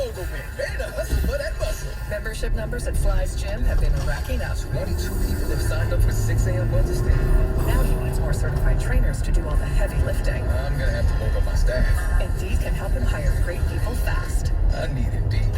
overweight, ready to hustle for that muscle. Membership numbers at Fly's Gym have been racking up. 22 people have signed up for 6 a.m. Wednesday. Now he needs more certified trainers to do all the heavy lifting. I'm gonna have to bulk up my staff. Indeed can help him hire great people fast. I need Indeed.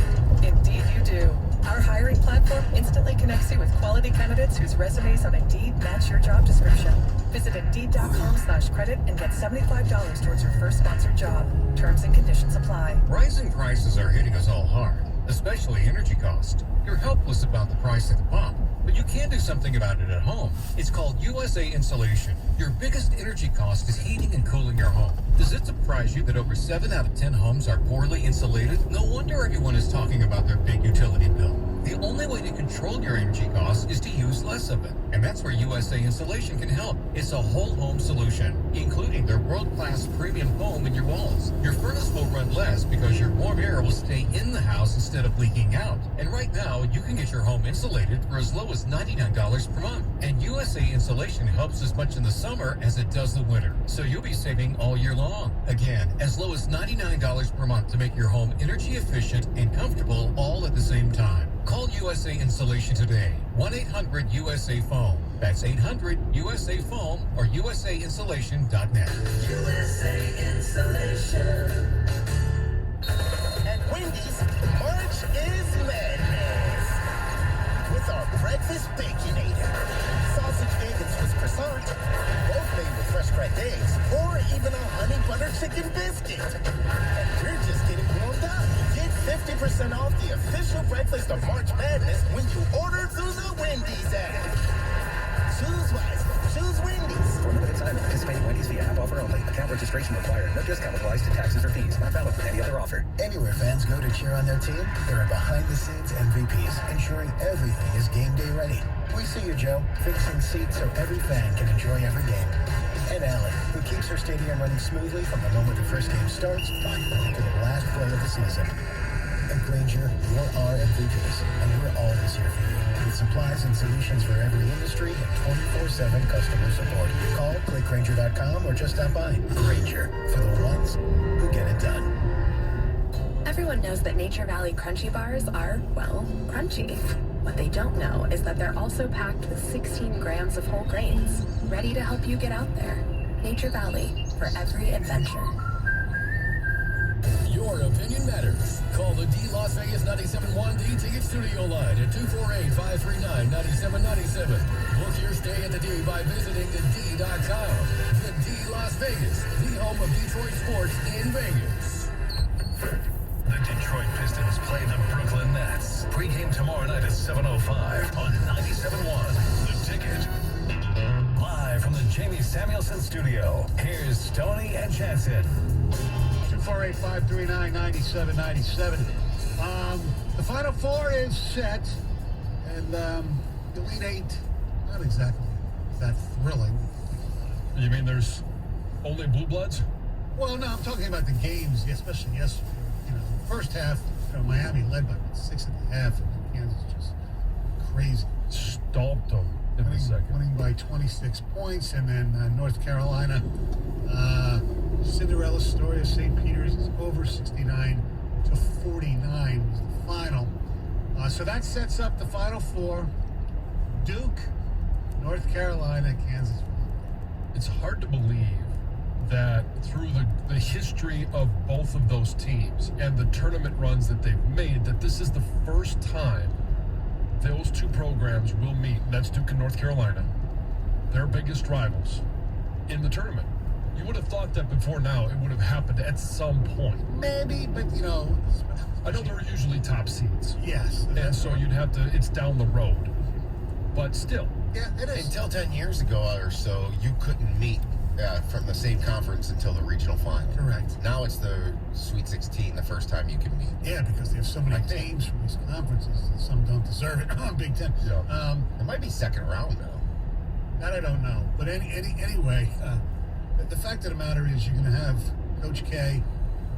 Indeed you do. Our hiring platform instantly connects you with quality candidates whose resumes on Indeed match your job description. Visit Indeed.com/credit and get $75 towards your first sponsored job. Terms and conditions apply. Rising prices are hitting us all hard, especially energy costs. You're helpless about the price at the pump, but you can do something about it at home. It's called USA Insulation. Your biggest energy cost is heating and cooling your home. Does it surprise you that over 7 out of 10 homes are poorly insulated? No wonder everyone is talking about their big utility bill. The only way to control your energy costs is to use less of it. And that's where USA Insulation can help. It's a whole home solution, including their world-class premium foam in your walls. Your furnace will run less because your warm air will stay in the house instead of leaking out. And right now, you can get your home insulated for as low as $99 per month. And USA Insulation helps as much in the summer as it does the winter. So you'll be saving all year long. Again, as low as $99 per month to make your home energy efficient and comfortable all at the same time. Call USA Insulation today. 1-800-USA-FOAM. That's 800-USA-FOAM or usainsulation.net. USA Insulation. At Wendy's, March is madness. With our breakfast Baconator. Sausage, egg, and Swiss croissant. Both made with fresh cracked eggs. Or even a honey butter chicken biscuit. And we're just getting warmed up. Get 50% off the official breakfast of March Madness when you order through the Wendy's app. Choose wisely. Choose Wendy's. For a limited time, participating Wendy's via app offer only. Account registration required. No discount applies to taxes or fees. Not valid with any other offer. Anywhere fans go to cheer on their team, there are behind-the-scenes MVPs, ensuring everything is game day ready. We see you, Joe, fixing seats so every fan can enjoy every game. And Allie, who keeps her stadium running smoothly from the moment the first game starts to the last play of the season. At Grainger, you're our MVPs, and we're always here for you. With supplies and solutions for every industry and 24/7 customer support. Call, click Grainger.com, or just stop by. Grainger, for the ones who get it done. Everyone knows that Nature Valley Crunchy Bars are, well, crunchy. What they don't know is that they're also packed with 16 grams of whole grains, ready to help you get out there. Nature Valley, for every adventure. Your opinion matters. Call the D Las Vegas 97.1 D Ticket Studio line at 248-539-9797. Book your stay at the D by visiting thed.com. The D Las Vegas, the home of Detroit sports in Vegas. The Detroit Pistons play the Brooklyn Nets. Pre-game tomorrow night at 7:05 on 97.1 The Ticket. Live from the Jamie Samuelson studio, here's Stoney and Jansen. 248-539-9797. The Final Four is set, and the Elite Eight, not exactly that thrilling. You mean there's only blue bloods? Well, no, I'm talking about the games, especially yesterday. You know, the first half, Miami led by 6 at the half, and Kansas just crazy. Stomped them in the second. Winning by 26 points, and then North Carolina, Cinderella story of St. Peter's is over 69-49 was the final. So that sets up the Final Four. Duke, North Carolina, Kansas. It's hard to believe that through the history of both of those teams and the tournament runs that they've made, that this is the first time those two programs will meet. That's Duke and North Carolina, their biggest rivals, in the tournament. You would have thought that before now it would have happened at some point. Maybe, but I know they're usually top seeds. Yes. And so you'd have to, it's down the road. But still. Yeah, it is. Until 10 years ago or so, you couldn't meet from the same conference until the regional final. Correct. Now it's the Sweet 16, the first time you can meet. Yeah, because there's so many teams from these conferences, and some don't deserve it on Big Ten. Yeah. It might be second round, though. That I don't know. But anyway, the fact of the matter is you're going to have Coach K,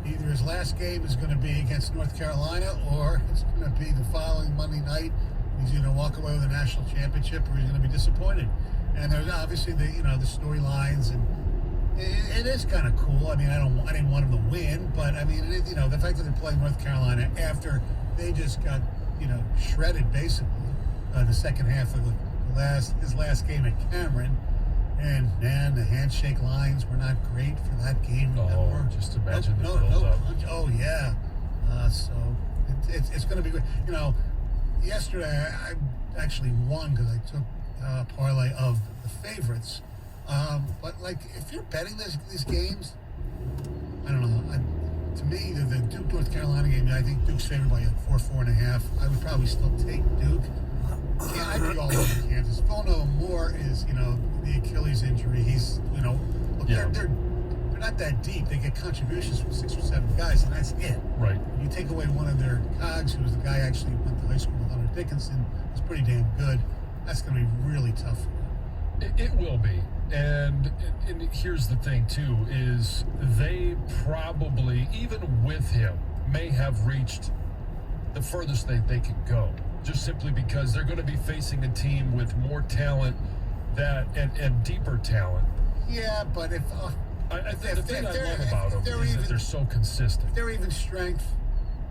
either his last game is going to be against North Carolina, or it's going to be the following Monday night. He's going to walk away with a national championship, or he's going to be disappointed. And there's obviously the storylines and It is kind of cool. I mean, I didn't want them to win, but I mean, the fact that they're playing North Carolina after they just got, shredded basically the second half of his last game at Cameron, and man, the handshake lines were not great for that game. Remember? Just imagine the build-up. Oh yeah, so it's going to be good. Yesterday I actually won because I took a parlay of the favorites. But like, if you're betting these games, I don't know. To me, the Duke North Carolina game, I think Duke's favored by 4.5. I would probably still take Duke. Yeah, I'd be all over Kansas. Villanova Moore is, the Achilles injury. He's, look, they're not that deep. They get contributions from 6 or 7 guys, and that's it. Right. You take away one of their cogs, who was the guy actually went to high school with Hunter Dickinson, was pretty damn good. That's going to be really tough for them. It will be. And here's the thing, too, is they probably, even with him, may have reached the furthest they can go. Just simply because they're going to be facing a team with more talent and deeper talent. Yeah, but if... I think the thing I love about them is that they're so consistent. They're even strength.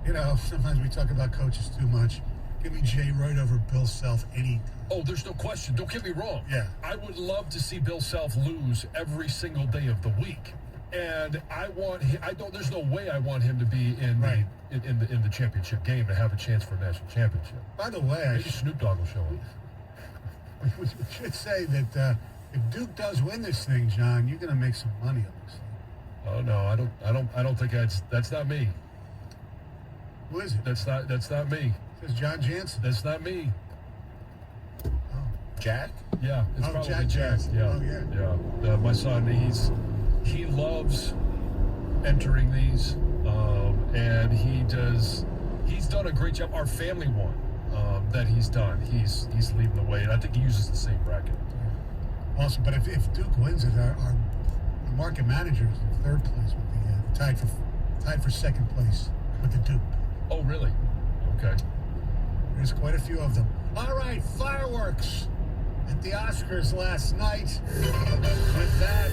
Sometimes we talk about coaches too much. Give me Jay Wright over Bill Self any time. Oh, there's no question. Don't get me wrong. Yeah. I would love to see Bill Self lose every single day of the week. And I want him, there's no way I want him to be in the championship game to have a chance for a national championship. By the way, maybe Snoop Dogg will show up. We should say that if Duke does win this thing, John, you're going to make some money on this thing. Oh no, I don't think that's not me. Who is it? That's not me. It's John Jansen. That's not me. Oh. Jack? Yeah, it's probably Jack. Yeah. Oh, yeah. My son, he loves entering these, and he's done a great job. Our family one that he's done, he's leading the way, and I think he uses the same bracket. Awesome, but if Duke wins it, our market manager is in third place with the tied for second place with the Duke. Oh, really? Okay. There's quite a few of them. All right, fireworks at the Oscars last night. With that,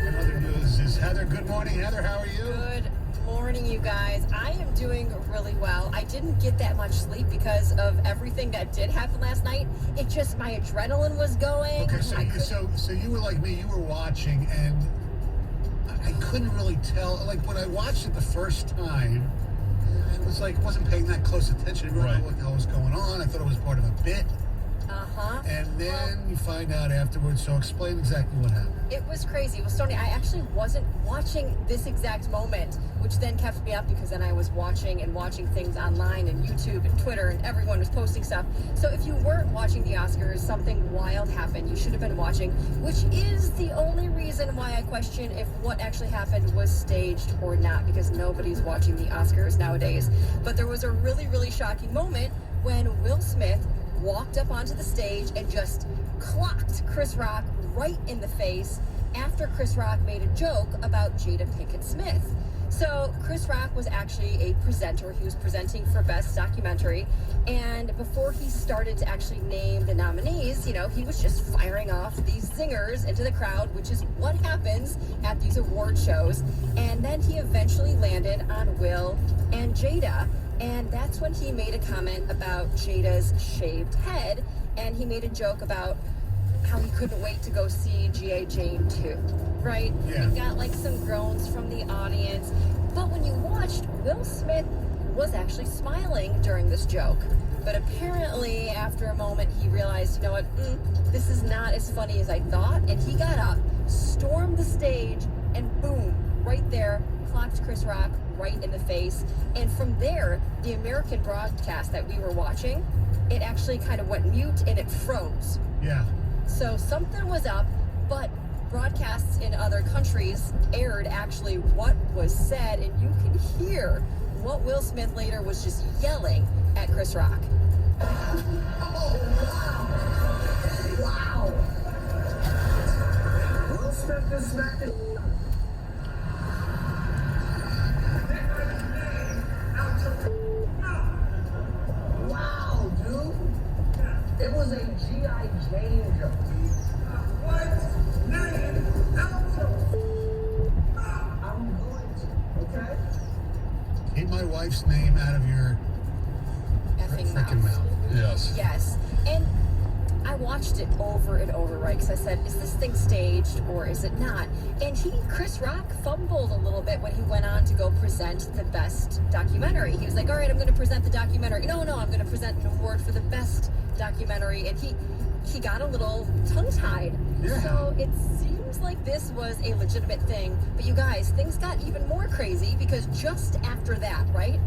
and other news is Heather. Good morning, Heather. How are you? Good morning, you guys. I am doing really well. I didn't get that much sleep because of everything that did happen last night. It just, my adrenaline was going. Okay, so you were like me. You were watching, and I couldn't really tell. Like, when I watched it the first time, it was like, wasn't paying that close attention. I didn't really know what the hell was going on. I thought it was part of a bit. And then you find out afterwards. So explain exactly what happened. It was crazy. It was Sony. I actually wasn't watching this exact moment, which then kept me up because then I was watching things online and YouTube and Twitter, and everyone was posting stuff. So if you weren't watching the Oscars, something wild happened. You should have been watching, which is the only reason why I question if what actually happened was staged or not, because nobody's watching the Oscars nowadays. But there was a really, really shocking moment when Will Smith walked up onto the stage and just clocked Chris Rock right in the face after Chris Rock made a joke about Jada Pinkett Smith. So Chris Rock was actually a presenter. He was presenting for Best Documentary. And before he started to actually name the nominees, he was just firing off these zingers into the crowd, which is what happens at these award shows. And then he eventually landed on Will and Jada. And that's when he made a comment about Jada's shaved head. And he made a joke about how he couldn't wait to go see G.I. Jane 2, right? Yeah. He got like some groans from the audience. But when you watched, Will Smith was actually smiling during this joke. But apparently, after a moment, he realized, you know what, this is not as funny as I thought. And he got up, stormed the stage, and boom, right there, clocked Chris Rock right in the face. And from there, the American broadcast that we were watching, it actually kind of went mute and it froze. Yeah. So something was up, but broadcasts in other countries aired actually what was said, and you can hear what Will Smith later was just yelling at Chris Rock. Wow! Will Smith just smacked it. Wow, dude! It was a G.I. Jane joke. What name? name out of your Effing freaking mouth. Yes. Yes. And I watched it over and over, right? Because I said, is this thing staged or is it not? And Chris Rock, fumbled a little bit when he went on to go present the best documentary. He was like, all right, I'm going to present the documentary. No, I'm going to present an award for the best documentary. And he got a little tongue-tied. Yeah. So it seems like this was a legitimate thing. But you guys, things got even more crazy because just after that, right?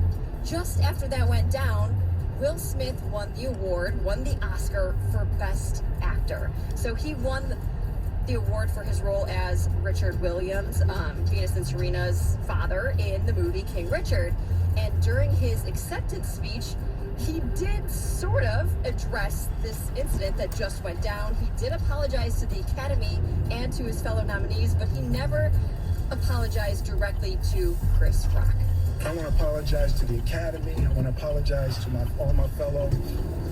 Just after that went down, Will Smith won the Oscar for Best Actor. So he won the award for his role as Richard Williams, Venus and Serena's father in the movie King Richard. And during his acceptance speech, he did sort of address this incident that just went down. He did apologize to the Academy and to his fellow nominees, but he never apologized directly to Chris Rock. I want to apologize to the Academy. I want to apologize to all my fellow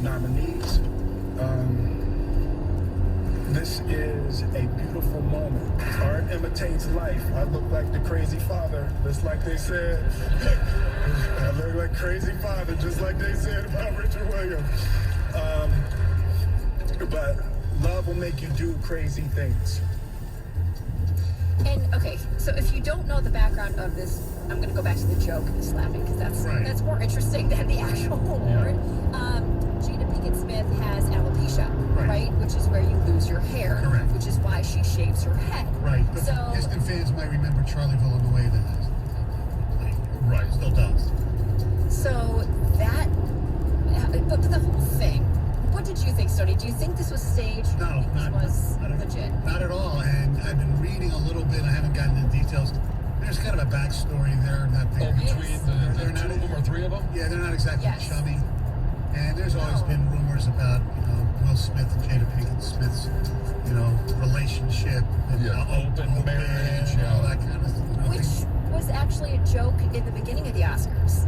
nominees. This is a beautiful moment. Art imitates life. I look like the crazy father, just like they said. I look like crazy father, just like they said about Richard Williams. But love will make you do crazy things. And okay, so if you don't know the background of this, I'm going to go back to the joke and the slapping because that's more interesting than the actual award. Jada Pinkett Smith has alopecia, right? Which is where you lose your hair. Correct. Which is why she shaves her head. Right. But So Piston fans might remember Charlieville in the way that right still does. So that, but the whole thing. What did you think, Stoney? Do you think this was staged? No, this was legit. Not at all. And I've been reading a little bit. I haven't gotten into details. There's kind of a backstory there. Between the two of them or three of them? Yeah, they're not exactly chummy. And there's always been rumors about, Will Smith and Jada Pinkett Smith's, relationship. And open marriage. And all that kind of stuff. Which was actually a joke in the beginning of the Oscars.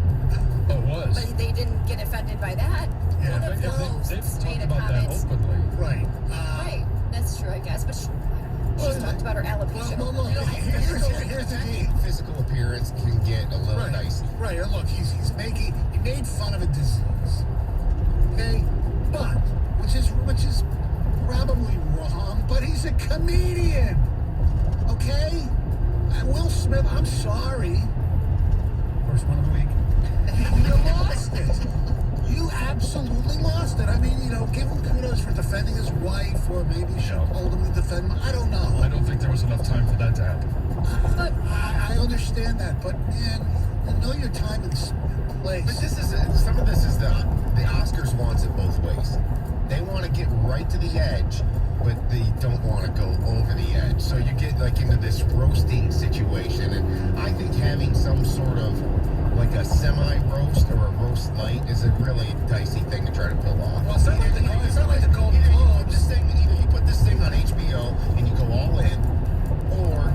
Oh, it was? But they didn't get offended by that. Yeah, One of those they've talked made a about that comment. openly. Right. Right. That's true, I guess. But she's talked about her alopecia. Well, look, here's the thing. Physical appearance can get a little dicey. Right. And look, he made fun of a disease. Okay? But which is probably wrong, but he's a comedian. Okay? And Will Smith, I'm sorry. First one of the week. You lost it. You absolutely lost it. I mean, give him kudos for defending his wife, or maybe she told him to defend him. I don't know. I don't think there was enough time for that to happen. But I understand that, but man, know your time and place. But some of this is the Oscars wants it both ways. They want to get right to the edge, but they don't want to go over the edge. So you get into this roasting situation, and I think having some sort of a semi-roast or a roast light is a really dicey thing to try to pull off. Well, it's not like the Golden Globes. Either you put this thing on HBO and you go all in, or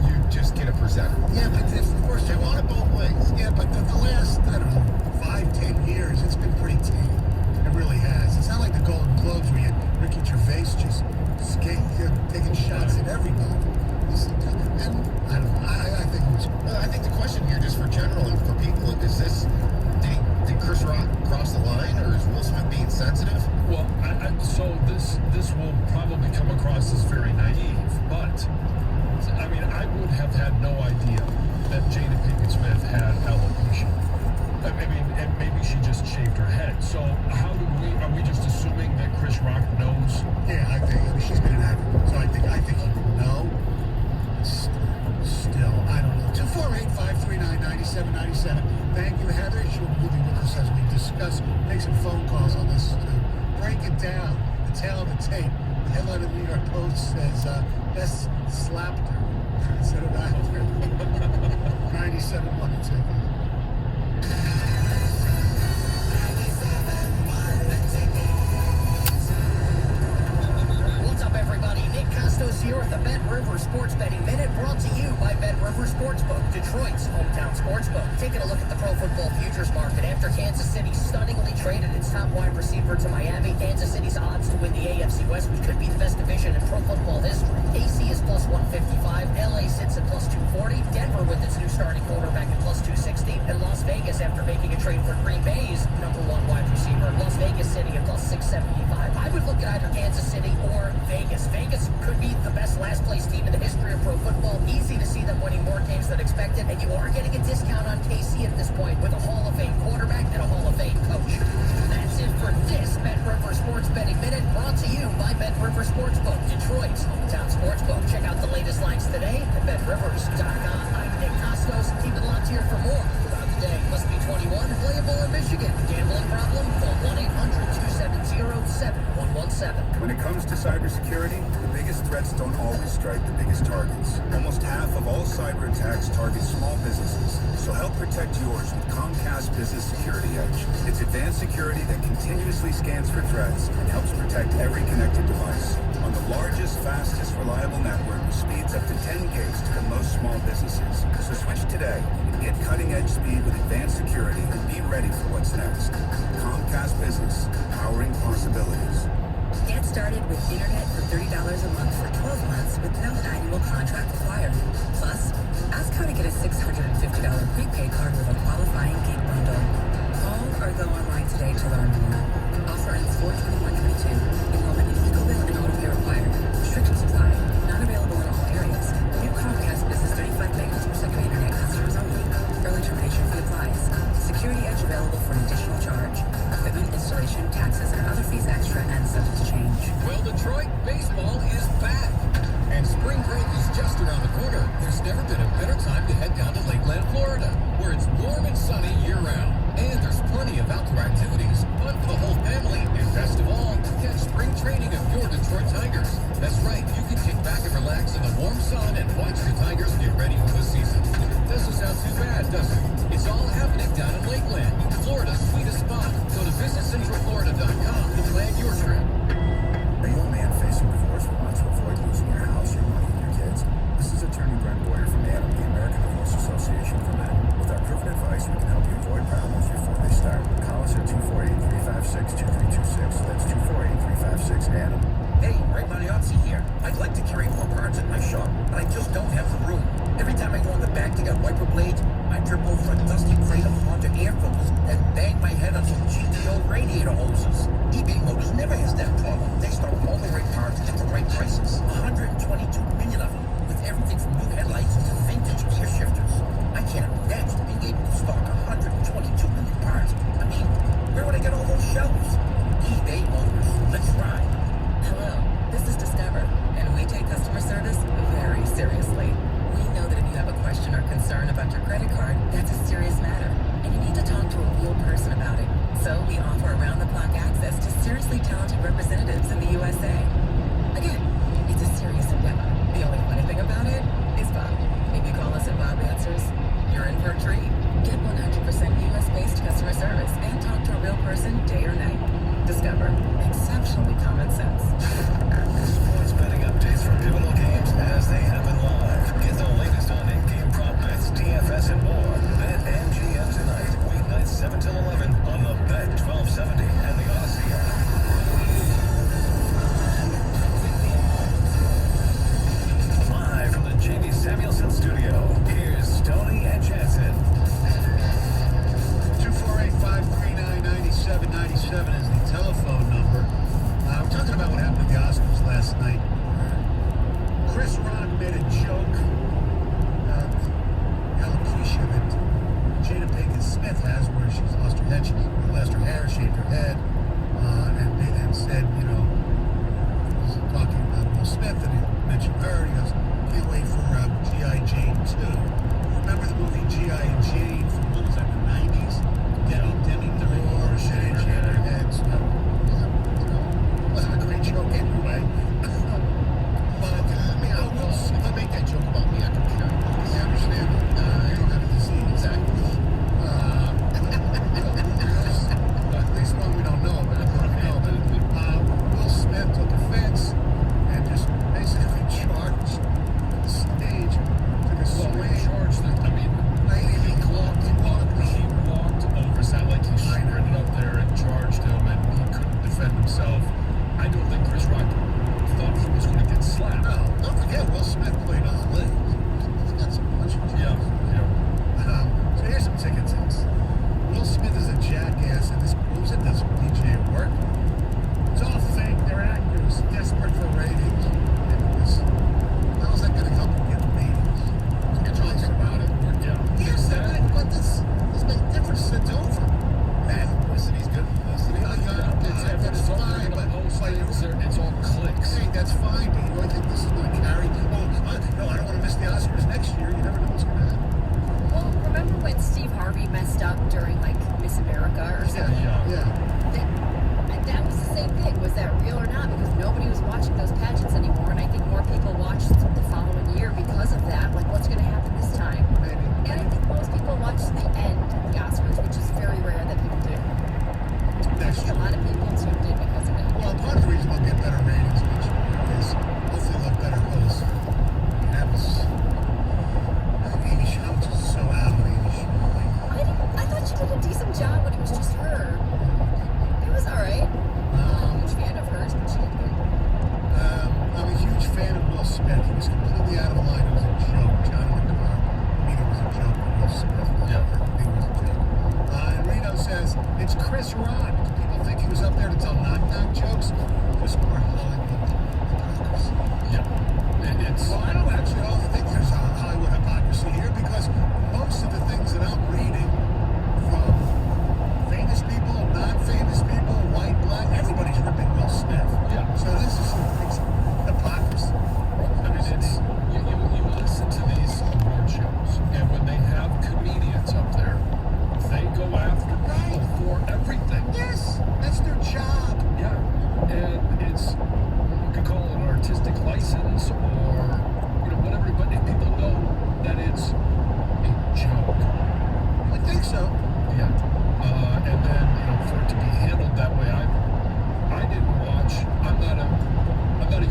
you just get a presenter. Yeah, but of course they want it both ways. Yeah, but the last, 5-10 years, it's been pretty tame. It really has. It's not like the Golden Globes where you had Ricky Gervais just taking shots at everybody. And I don't know. I think it was. Well, I think the question here, just for general and for people, is this: did Chris Rock cross the line, or is Will Smith being sensitive? Well, so this will probably come across as very naive, but I mean, I would have had no idea that Jada Pinkett Smith had alopecia. I mean, and maybe she just shaved her head. So are we just assuming that Chris Rock knows? Yeah, I think she's been an actor, so I think he would know. Still, I don't know. 248-539-9797. Thank you, Heather. She'll be with us as we discuss, make some phone calls on this to break it down, the tale of the tape. The headline of the New York Post says, best slapped her instead of actor. 97.1 to take it. What's up, everybody? Nick Costos here with the Bet River Sports Betting Minute, brought to you by Bet River Sportsbook, Detroit's hometown sportsbook. Taking a look at the Pro Football Futures futures market. After Kansas City stunningly traded its top wide receiver to Miami, Kansas City's odds to win the AFC West, which could be the best division in pro football history. AC is plus 155, LA sits at plus 240, Denver with its new starting quarterback at plus 260, and Las Vegas, after making a trade for Green Bay's number one wide receiver, Las Vegas sitting at plus 675. I would look at either Kansas City or Vegas. Vegas could be the best last place team in the history of pro football. Easy to see them winning more games than expected, and you are getting a discount on KC at this point with a Hall of Fame quarterback and a Hall of Fame coach. That's it for this Bet River Sports Betting Minute, brought to you by Bet River Sportsbook, Detroit's hometown sportsbook. Check out the latest lines today at BetRivers.com. I'm Nick Costos. Keep it locked here for more throughout the day. Must be 21, playable in Michigan. Gambling problem? Call 1-800-270-7117. When it comes to cybersecurity, the biggest threats don't always strike the biggest targets. Almost half of all cyber attacks target small businesses. So help protect yours with Comcast Business Security Edge. It's advanced security that continuously scans for threats and helps protect every connected device. On the largest, fastest, reliable network with speeds up to 10 gigs to the most small businesses. So switch today and get cutting-edge speed with advanced security and be ready for what's next. Comcast Business, powering possibilities. Get started with internet for $30 a month for 12 months with no annual contract required. Plus, ask how to get a $650 prepaid card with a qualifying gig bundle. Call or go online today to learn more. Offer ends 4/21/22. Enrollment in EcoBill and auto-pay required. Restrictions apply. Not available in all areas. New Comcast Business 35 megabits per second internet customers only. Early termination fee applies. Security Edge available for an additional charge. Equipment, installation, taxes, and other fees extra and subject to change. Well, Detroit, baseball is back. And spring break is just around the corner. There's never been a better time to head down to Lakeland, Florida, where it's warm and sunny year-round. And there's plenty of outdoor activities, fun for the whole family, and best of all, catch spring training of your Detroit Tigers. That's right, you can kick back and relax in the warm sun and watch the Tigers get ready for the season. Doesn't sound too bad, does it? It's all happening down in Lakeland, Florida's sweetest spot. Go to visitcentralflorida.com to plan your trip. Are you a man facing divorce but want to avoid losing your house, your money, and your kids? This is attorney Brent Boyer from ADAM, the American Divorce Association for Men. With our proven advice, we can help you avoid problems before they start. Call us at 248-356-2326. That's 248-356-ADAM. Hey, Ray Mariazzi here. I'd like to carry more parts at my shop, but I just don't have the room. Every time I go in the back to get wiper blades, I trip over a dusty crate of Honda air filters and bang my head on some GTO radiator hoses. eBay Motors never has that problem. They stock all the right parts at the right prices. 122 million of them, with everything from new headlights to vintage gear shifters. I can't imagine being able to stock 122 million parts. I mean, where would I get all those shelves? eBay Motors. Let's ride. Hello, this is Discover, and we take customer service very seriously. We know that if you have a question or concern about your credit card, that's a serious matter, and you need to talk to a real person about it. So we offer around-the-clock access to seriously talented representatives in the USA. Again, it's a serious endeavor. The only funny thing about it is Bob. If you call us and Bob answers, you're in for a treat. Get 100% US-based customer service and talk to a real person day or night. Discover. Exceptionally common sense. Sports betting updates from pivotal games as they happen live. Get the latest on in-game prop bets, DFS, and more. Bet MGM tonight, weeknights 7 till 11 on the Bet 1270 and the Odyssey app. Live from the Jamie Samuelson studio, here's Stoney and Jansen. 248-539-9797 is the telephone number. We're talking about what happened at the Oscars last night. Chris Rock made a joke about alopecia that Jada Pinkett Smith has, where she's lost her head, she lost her hair, shaved her head, and they then said, he was talking about Will Smith, and he mentioned her, and he goes, can't wait for G.I. Jane 2. Remember the movie G.I. Jane from, what was that, the 90s? Demi Moore, she shaved her head, so wasn't a great joke anyway. But, I'll make that joke about me. I don't care. You understand? I don't have a disease. Exactly. At least one we don't know, but Will Smith took offense and just basically charged during like Miss America or something. That was the same thing. Was that real or not? Because nobody was watching those pageants anymore, and I think more people watched the following year because of that. Like, what's going to happen this time? And I think most people watch the end of the Oscars, which is very rare that people do. I think a lot of people tuned in because of it. Well, part of the reason they'll get better ratings is hopefully they'll have better hosts. And that was Amy Schumer was so out of Amy Schumer. I thought she did a decent job when it was just her. It was all right. I'm a huge fan of hers, but she did good. I'm a huge fan of Will Smith. He was completely out of line. It was a joke. John McCarr. I mean, it was a joke. Will Smith. It was a joke. And Reno says it's Chris Rock. People think he was up there to tell knock-knock jokes. Just more Hollywood hypocrisy. Well, I don't actually think there's a Hollywood hypocrisy here because most of the things that I'm reading from famous people, non-famous people, white, black, everybody's ripping Will Smith. So this is hypocrisy. I mean, you listen to these award shows, and when they have comedians up there, they go after people for everything. Yes, that's their job. Yeah, and it's, you could call it an artistic license or, whatever, but if people know that it's a joke. I think so. Yeah. And then, for it to be handled that way, I didn't watch. I'm not a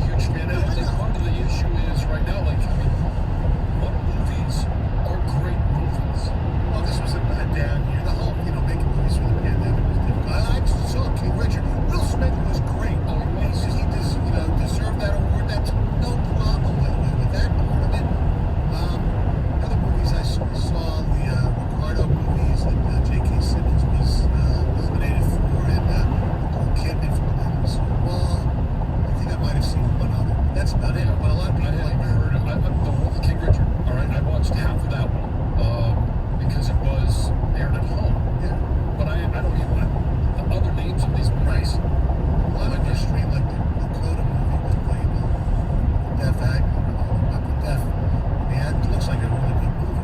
huge fan. And I think part of the issue is right now, what movies are great movies? Well, this was a down year. The whole, making movies for the pandemic was difficult. I saw King Richard. Will Smith was great. He deserved that award. That's no problem with that part of it. Other movies I saw the Ricardo movies that J.K. Simmons was nominated for, and Nicole Kidman for the Wall. I think I might have seen one other. That's about it. But a lot of people I haven't heard of King Richard. All right, I watched half of that one because it was aired at home. Yeah. But I don't even know the other names of these movies. A lot of history, like the Coda movie with the deaf actor, not the deaf. Yeah, it looks like a really good movie.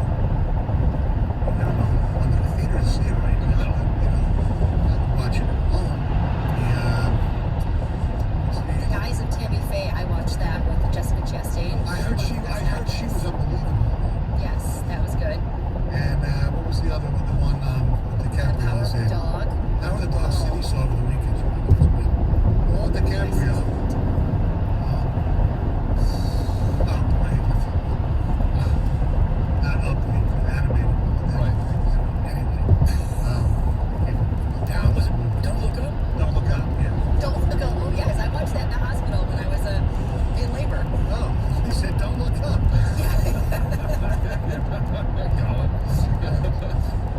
I don't know when the theater to see it right now. Watch it at home. The Guys of Tammy Faye, I watched that with Jessica Chastain. I heard she was unbelievable. Yes, that was good. And what was the other one? The one with DiCaprio. Power of the Dog. Power of the Dog City saw over the weekend. It was good. The one with DiCaprio. Not Upgrade, but animated. Right. Anyway. Down was a movie. Don't Look Up? Don't Look Up, yeah. Don't Look Up. Oh, yes, I watched that in the hospital when I was in labor. Oh, he said don't look up.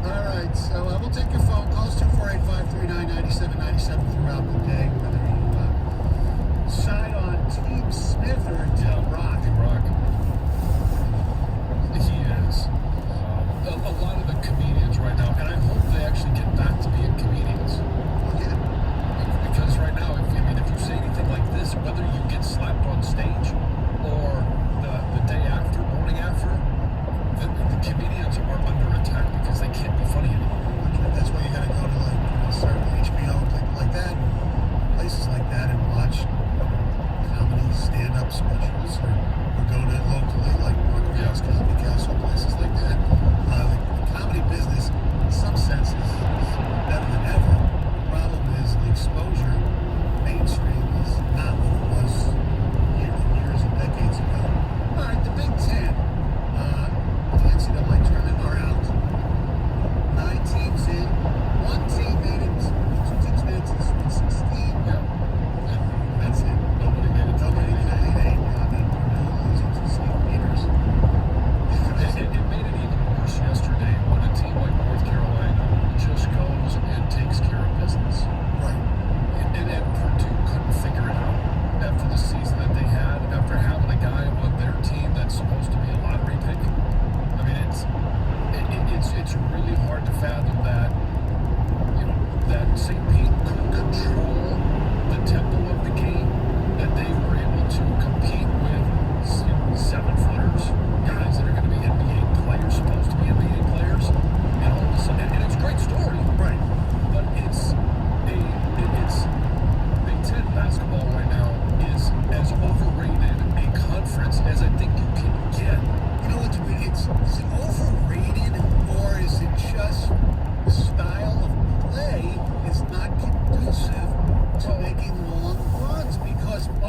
All right, so we'll take your phone calls, 248-539-9797 throughout the day, whether you side on Team Smith or Team Rock. Team Rock. He is. A lot of the comedians right now, and I hope they actually get back to being comedians. Yeah. Because right now, if you say anything like this, whether you get slapped on stage or the day after, morning after, the comedians are under attack because they can't be funny anymore. That's why you gotta go to certain HBO and things like that.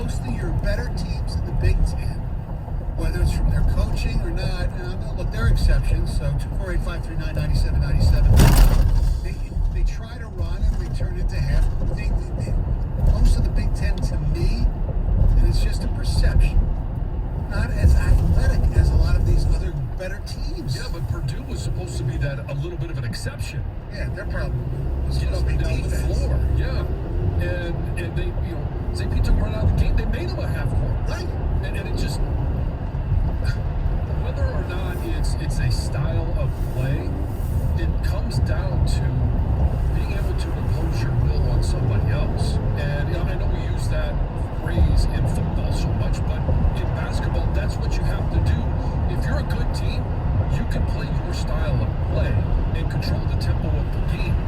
most of your better teams in the Big Ten, whether it's from their coaching or not, look, there are exceptions. So 248-539-9797. They try to run and they turn into half. Most of the Big Ten, to me, and it's just a perception, not as athletic as a lot of these other better teams. Yeah, but Purdue was supposed to be that a little bit of an exception. Yeah, their problem was Get up and down the floor. Yeah, and they, St. Pete took right out of the game. They made them a half court. Right. And it just, whether or not it's a style of play, it comes down to being able to impose your will on somebody else. And I know we use that phrase in football so much, but in basketball, that's what you have to do. If you're a good team, you can play your style of play and control the tempo of the game.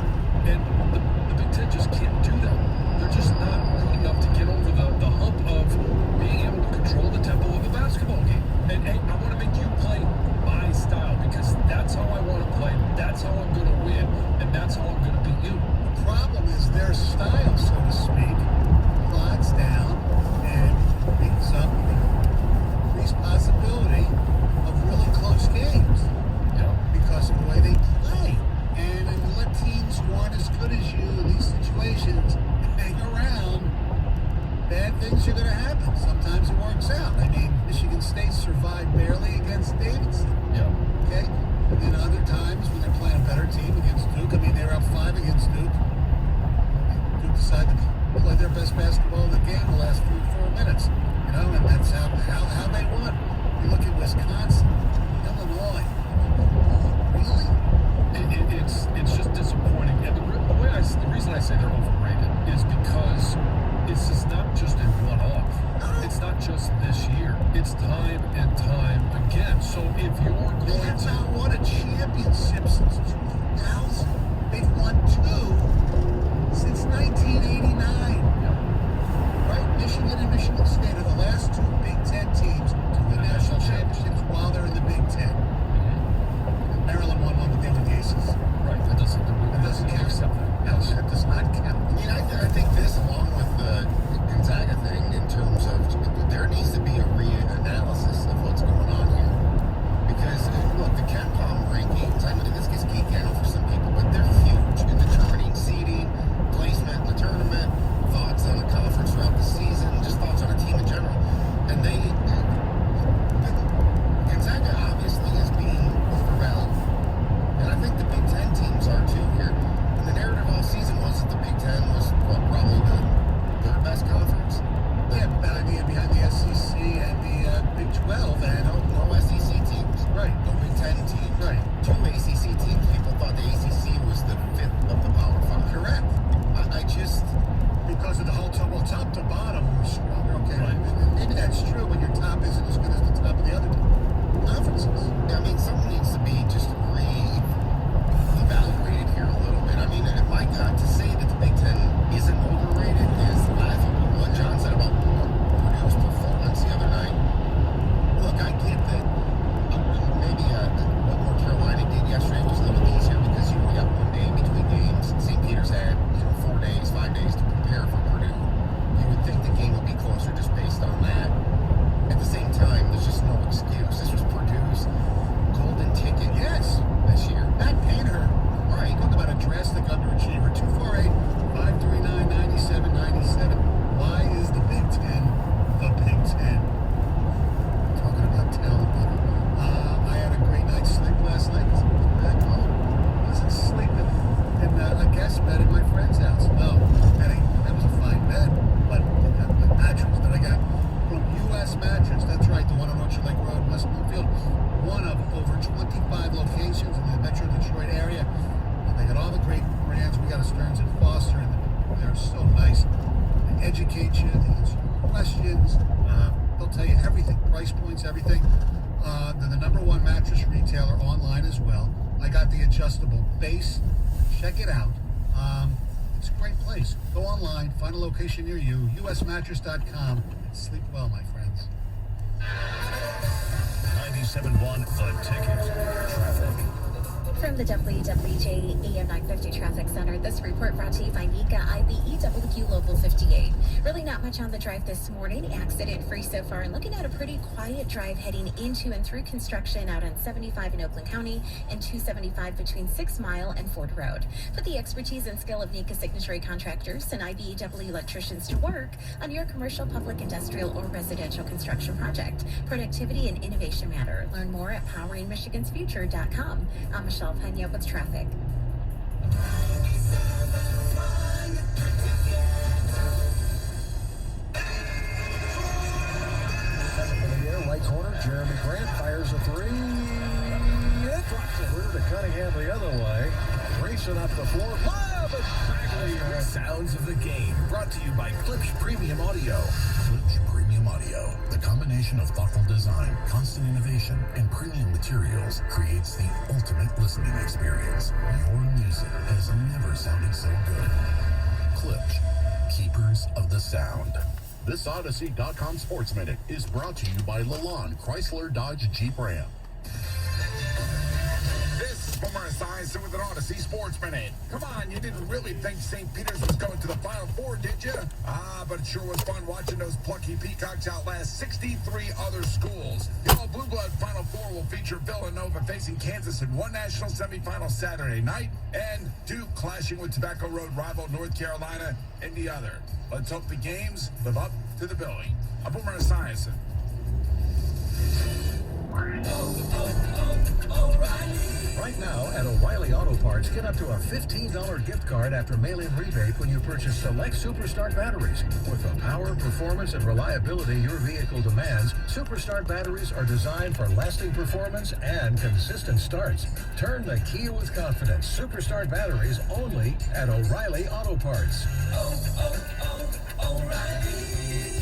And the Big Ten just can't do that. They're just not good enough to get over the hump of being able to control the tempo of a basketball game. And hey, I want to make you play my style because that's how I want to play. That's how I'm going to win. And that's how I'm going to beat you. The problem is their style, so to speak, plods down and brings up the increased possibility of really close games. Because of the way they play. And if you let teams who aren't as good as you in these situations hang around, bad things are going to happen. Sometimes it works out. I mean, Michigan State survived barely against Davidson. Yeah. Okay? And then other times when they're playing a better team against Duke, I mean, they were up 5 against Duke. Duke decided to play their best basketball in the game the last 3 or 4 minutes. And that's how they won. You look at Wisconsin, Illinois. Really? It's just disappointing. And the reason I say they're overrated is because this is not just a one-off. It's not just this year. It's time and time again. So if you're going They have not won a championship since 2000. They've won 2 since 1989. Right? Michigan and Michigan State are the last 2 Big Ten teams to win national championships while they're in the Big Ten. Maryland won one, but they were the Aces. Right, that doesn't count. No, that does not count. I mean, I think this, along with the Gonzaga thing, in terms of there needs to be a reanalysis of what's going on here. Because, look, the Ken Palm rankings, I know this gets geek out for some people, but they're huge in determining seeding, placement in the tournament, thoughts on the conference throughout the season, just thoughts on a team in general. And Gonzaga obviously is being overvalued. And I think the Big Ten teams are too here. And the narrative all season was that the Big Ten was probably the third best conference. Yeah, behind the SEC and the Big 12 and no SEC teams. Right. No Big Ten teams. Right. 2 ACC teams. People thought the ACC was the 5th of the Power 5. Correct. I just... Because of the whole top to bottom, we're stronger. Okay, right. Maybe that's true, but your top isn't as good as the top of the other conferences. Yeah, I mean, something needs to be just re-evaluated here a little bit. I mean, my God, to say that the Big Ten isn't overrated is laughable. What John said about Purdue's performance the other night. Look, I get that maybe what North Carolina did yesterday was a little easier because you only got 1 day between games. St. Peter's had 4 days, 5 days to prepare for Purdue. You would think the game would be closer just based on that. At the same time, there's just no excuse. This was Purdue's golden ticket this year. Matt Painter, right? Talk about a drastic underachiever. 248-539-9797. Why is the Big Ten the Big Ten? Talking about talent level. I had a great night's sleep last night. I wasn't sleeping in a guest bed at my friend's house. No, that was a fine bed, but the mattress that I got from U.S. Mattress, that's right, the one on Orchard Lake Road, West Bloomfield, one of over 25 locations in the Metro Detroit area. And they got all the great brands. We got a Stearns and Foster, and they're so nice. They educate you, they answer questions. They'll tell you everything, price points, everything. They're the #1 mattress retailer online as well. I got the adjustable base. Check it out. It's a great place. Go online, find a location near you, usmattress.com, and sleep well, my friends. 97.1 The Ticket. Traffic. From the WWJ AM 950 Traffic Center, this This report brought to you by Nika IBEWQ Local 58. Really not much on the drive this morning. Accident-free so far, and looking at a pretty quiet drive heading into and through construction out on 75 in Oakland County and 275 between 6 Mile and Ford Road. Put the expertise and skill of Nika signatory contractors and IBEW electricians to work on your commercial, public, industrial, or residential construction project. Productivity and innovation matter. Learn more at poweringmichigansfuture.com. I'm Michelle Pena with traffic. Right corner, Jeremy Grant fires a three. It drops it through to Cunningham the other way. Racing up the floor. Lob it back. Sounds of the game brought to you by Klipsch Premium Audio. Klipsch Premium Audio. The combination of thoughtful design, constant innovation, and premium materials creates the ultimate listening experience. Your music has never sounded so good. Klipsch, keepers of the sound. This Odyssey.com Sports Minute is brought to you by Lalonde Chrysler Dodge Jeep Ram. This is Boomer Esiason with an Odyssey Sports Minute. Come on, you didn't really think St. Peter's was going to the Final Four, did you? But it sure was fun watching those plucky Peacocks outlast 63 other schools. The All Blue Blood Final Four will feature Villanova facing Kansas in one national semifinal Saturday night, and Duke clashing with Tobacco Road rival North Carolina in the other. Let's hope the games live up to the billing. I'm Boomer Esiason. Right now at O'Reilly Auto Parts, get up to a $15 gift card after mail-in rebate when you purchase select Superstart batteries. With the power, performance, and reliability your vehicle demands, Superstart batteries are designed for lasting performance and consistent starts. Turn the key with confidence. Superstart batteries only at O'Reilly Auto Parts. O'Reilly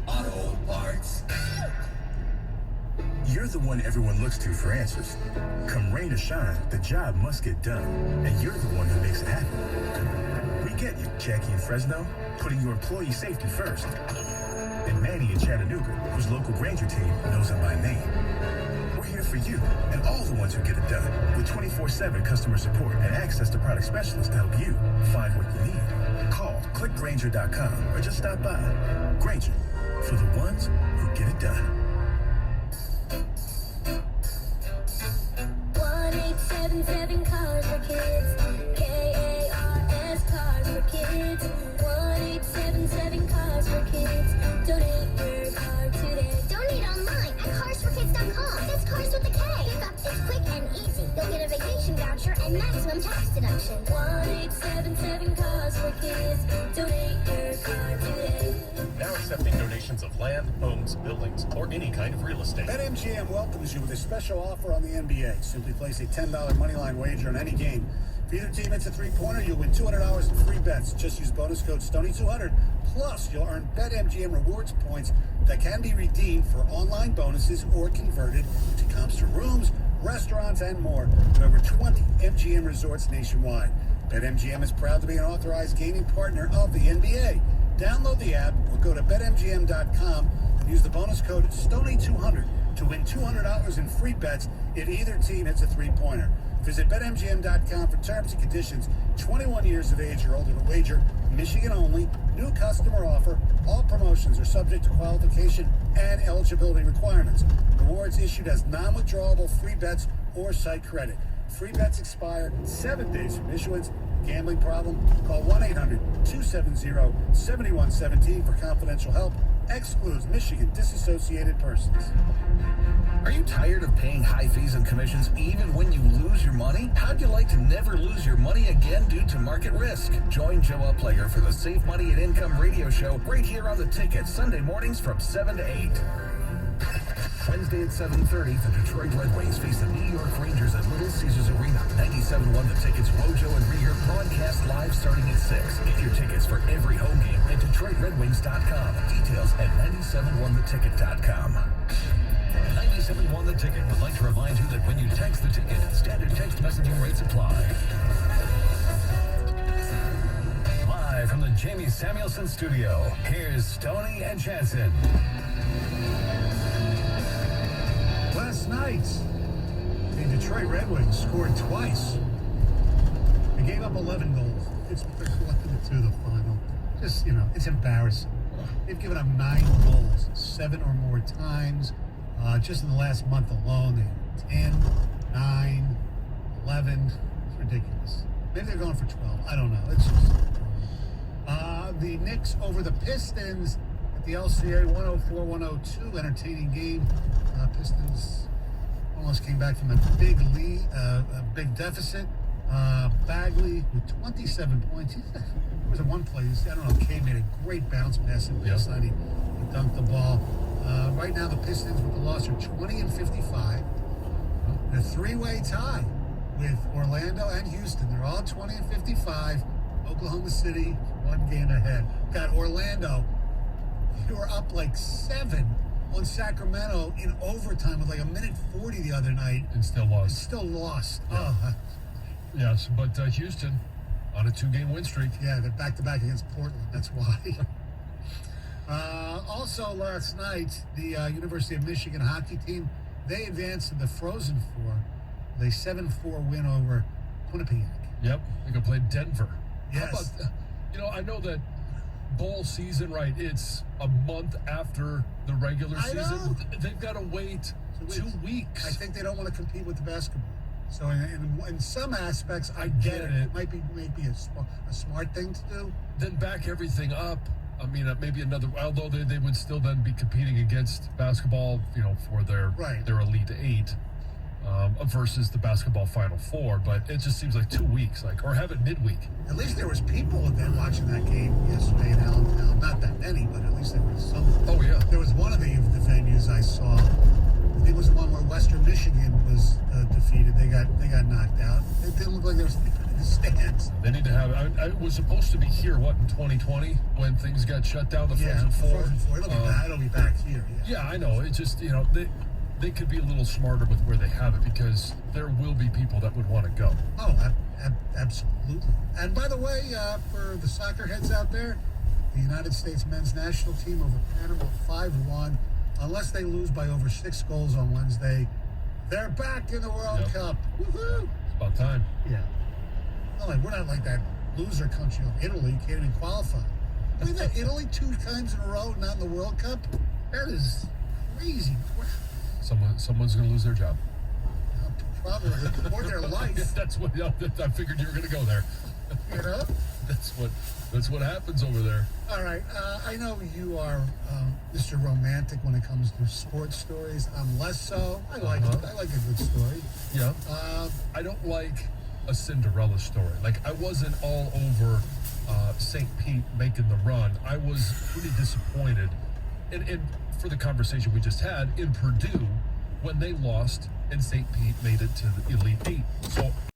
Auto Parts. You're the one everyone looks to for answers. Come rain or shine, the job must get done, and you're the one who makes it happen. We get you, Jackie in Fresno, putting your employee safety first. And Manny in Chattanooga, whose local Granger team knows him by name. We're here for you and all the ones who get it done, with 24/7 customer support and access to product specialists to help you find what you need. Call, click Granger.com, or just stop by. Granger, for the ones who get it done. 1-877 Cars for Kids. KARS Cars for Kids. 1-877 Cars for Kids. Donate your car today. Donate online at carsforkids.com. That's cars with a K. Pickup is quick and easy. You'll get a vacation voucher and maximum tax deduction. 1-877 Cars for Kids. Donate your car today. Now accepting donations of land, homes, buildings, or any kind of real estate. BetMGM welcomes you with a special offer on the NBA. Simply place a $10 moneyline wager on any game. If either team hits a three-pointer, you'll win $200 in free bets. Just use bonus code STONY200. Plus, you'll earn BetMGM rewards points that can be redeemed for online bonuses or converted to comps to rooms, restaurants, and more at over 20 MGM resorts nationwide. BetMGM is proud to be an authorized gaming partner of the NBA. Download the app or go to BetMGM.com and use the bonus code STONY200 to win $200 in free bets if either team hits a three-pointer. Visit BetMGM.com for terms and conditions. 21 years of age or older to wager. Michigan only. New customer offer. All promotions are subject to qualification and eligibility requirements. Rewards issued as non-withdrawable free bets or site credit. Free bets expire 7 days from issuance. Gambling problem? Call 1-800-270-7117 for confidential help. Excludes Michigan disassociated persons. Are you tired of paying high fees and commissions even when you lose your money? How'd you like to never lose your money again due to market risk? Join Joe Upplager for the Save Money and Income radio show right here on The Ticket, Sunday mornings from 7 to 8. Wednesday at 7:30, the Detroit Red Wings face the New York Rangers at Little Caesars Arena. 97.1 The Ticket's Wojo and Rear broadcast live starting at 6. Get your tickets for every home game at DetroitRedWings.com. Details at 971theticket.com. 97.1 The Ticket would like to remind you that when you text The Ticket, standard text messaging rates apply. Live from the Jamie Samuelson studio, here's Stoney and Jansen. Last night, the Detroit Red Wings scored twice gave up 11 goals. Pittsburgh collected it to the final. Just, it's embarrassing. They've given up 9 goals 7 or more times. Just in the last month alone, they have 10, 9, 11. It's ridiculous. Maybe they're going for 12. I don't know. It's just... the Knicks over the Pistons at the LCA 104-102. Entertaining game. Pistons almost came back from a big lead, a big deficit. Bagley with 27 points. There was one play, I don't know, Kay made a great bounce pass in last night. He dunked the ball. Right now, the Pistons with the loss are 20-55. A 3-way tie with Orlando and Houston. They're all 20-55. Oklahoma City, 1 game ahead. Got Orlando. You were up like 7 on Sacramento in overtime with like a minute 40 the other night. And still lost. Yeah. Yes, but Houston on a 2-game win streak. Yeah, they're back-to-back against Portland. That's why. Also last night, the University of Michigan hockey team, they advanced to the Frozen Four. They 7-4 win over Quinnipiac. Yep, they can play Denver. Yes. How about, I know that bowl season, right? It's a month after the regular season. They've got to wait 2 weeks. I think they don't want to compete with the basketball. So in some aspects, I get it. It might be a smart thing to do. Then back everything up. I mean, maybe another. Although they would still then be competing against basketball, for their Elite Eight versus the basketball Final Four. But it just seems like 2 weeks, or have it midweek. At least there was people then watching that game yesterday in Allentown. Not that many, but at least there was some. Oh yeah. There was one of the venues I saw. It was the one where Western Michigan was defeated. They got knocked out. It didn't look like there was anybody in the stands. They need to have. I was supposed to be here. What, in 2020 when things got shut down? The Frozen Four. Frozen Four. It'll be back here. Yeah, I know. It's just they could be a little smarter with where they have it because there will be people that would want to go. Oh, absolutely. And by the way, for the soccer heads out there, the United States men's national team over Panama 5-1. Unless they lose by over 6 goals on Wednesday, they're back in the World Cup. Woohoo! It's about time. Yeah. We're not like that loser country of Italy, can't even qualify. I mean, that Italy 2 times in a row, not in the World Cup? That is crazy. Someone's going to lose their job. Probably. Or their life. That's what I figured you were going to go there. That's what happens over there. All right. I know you are Mr. Romantic when it comes to sports stories. I'm less so. I like a good story. Yeah. I don't like a Cinderella story. I wasn't all over St. Pete making the run. I was pretty disappointed. And for the conversation we just had, in Purdue, when they lost and St. Pete made it to the Elite Eight. So